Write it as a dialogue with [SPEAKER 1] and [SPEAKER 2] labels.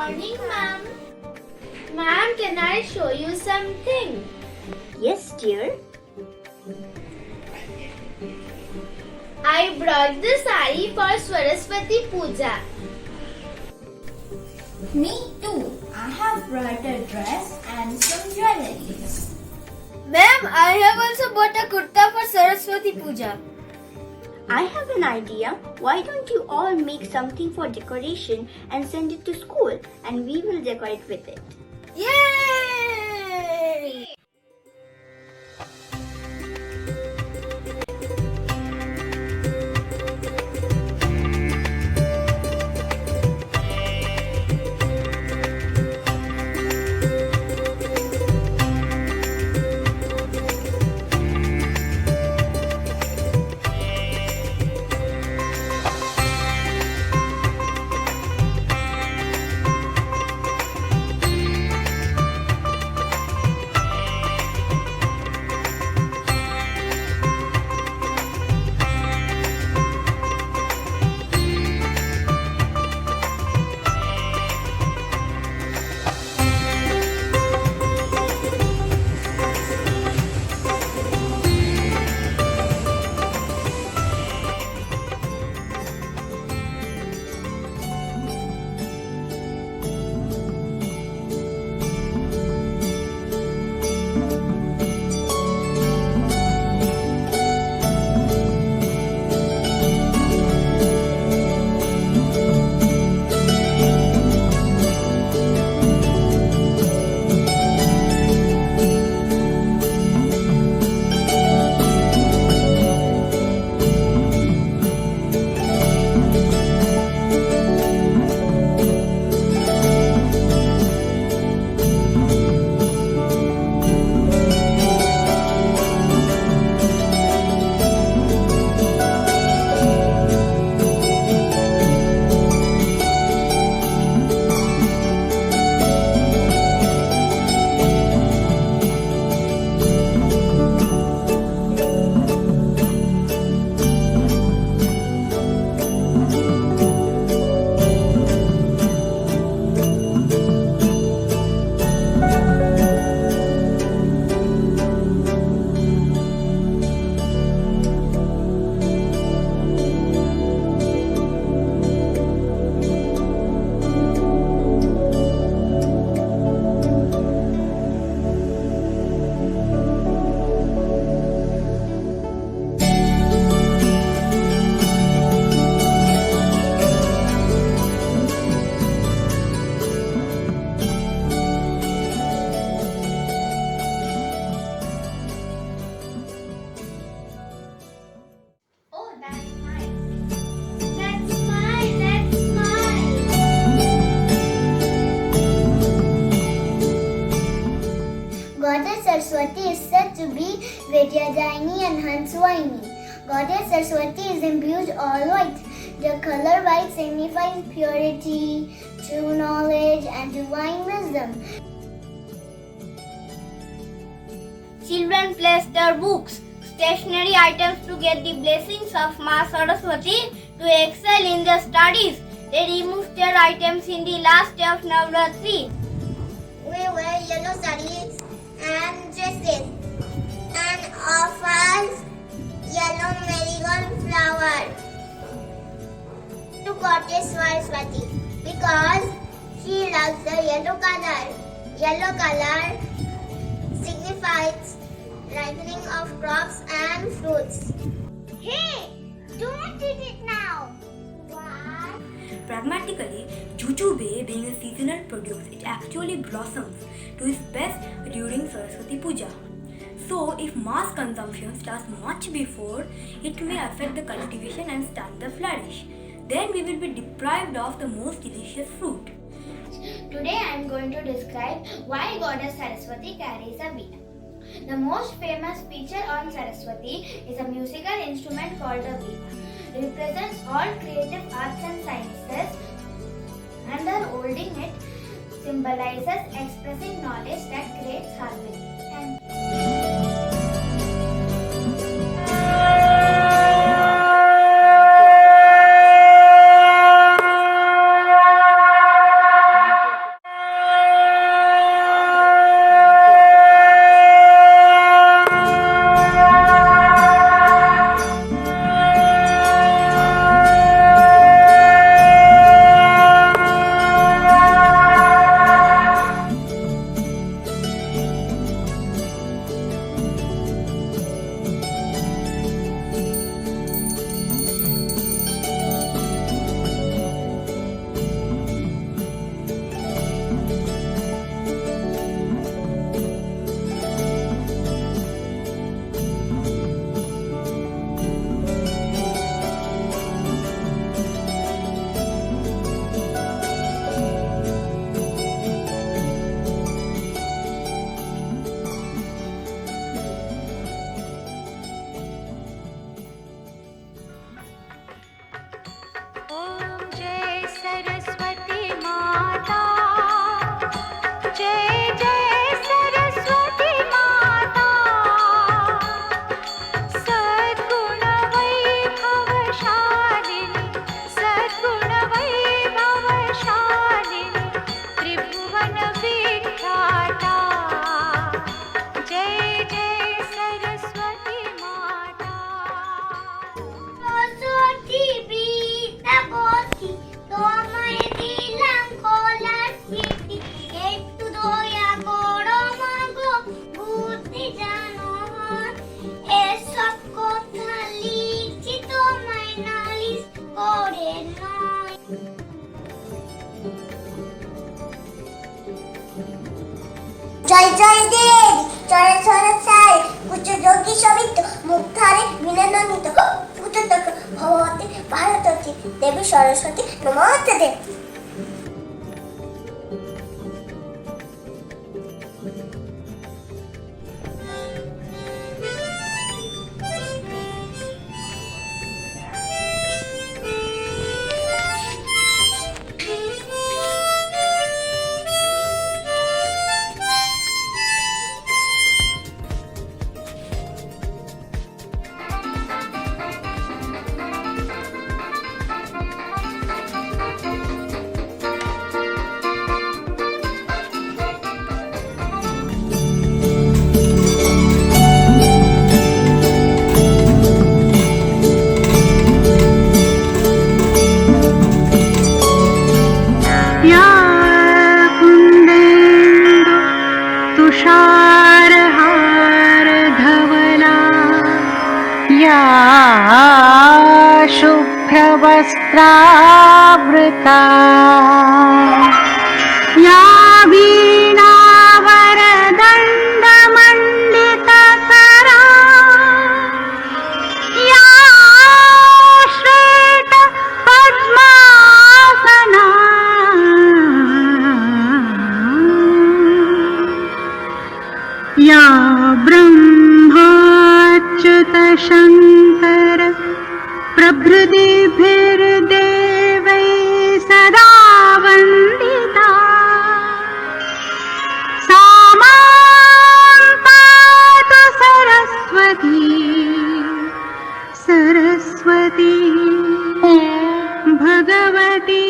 [SPEAKER 1] morning, ma'am. Ma'am, can I show you something?
[SPEAKER 2] Yes, dear.
[SPEAKER 1] I brought the sari for Saraswati Puja.
[SPEAKER 3] Me too. I have brought a dress and some jewelry.
[SPEAKER 1] Ma'am, I have also bought a kurta for Saraswati Puja.
[SPEAKER 2] I have an idea. Why don't you all make something for decoration and send it to school and we will decorate with it?
[SPEAKER 1] Yay!
[SPEAKER 4] Goddess Saraswati is said to be Vidyadayini and Hanswayini. Goddess Saraswati is imbued all white. The color white signifies purity, true knowledge, and divine wisdom.
[SPEAKER 1] Children place their books, stationery items to get the blessings of Ma Saraswati to excel in their studies. They remove their items in the last day of Navratri.
[SPEAKER 4] We wear yellow sarees and dresses and offer yellow marigold flower to Goddess Saraswati because she loves the yellow color. Yellow color signifies ripening of crops and fruits. Hey, don't eat it now. Why?
[SPEAKER 5] Pragmatically, jujube being a seasonal produce, it actually blossoms to its best during Saraswati Puja. So, if mass consumption starts much before, it may affect the cultivation and start the flourish. Then we will be deprived of the most delicious fruit.
[SPEAKER 1] Today I am going to describe why Goddess Saraswati carries a veena. The most famous feature on Saraswati is a musical instrument called the veena. It represents all creative arts and sciences, and her holding it symbolizes expressing knowledge that creates harmony. Thank you.
[SPEAKER 4] জয় জয় দেব চরে চরে চাই উচ্চ যোগী সবিত মুগ্ধারে বিনন্দিত উচ্চতক ভগবতী ভারতী দেবী সরস্বতী নমস্তে দেব।
[SPEAKER 6] शुभ्रवस्त्रावृता या वीणावरदण्डमण्डितकरा या श्वेतपद्मासना या ब्रह्माच्युतशङ्कर प्रभृतिभिर्देवै सदा वन्दिता सा मां पातु सरस्वती सरस्वती भगवती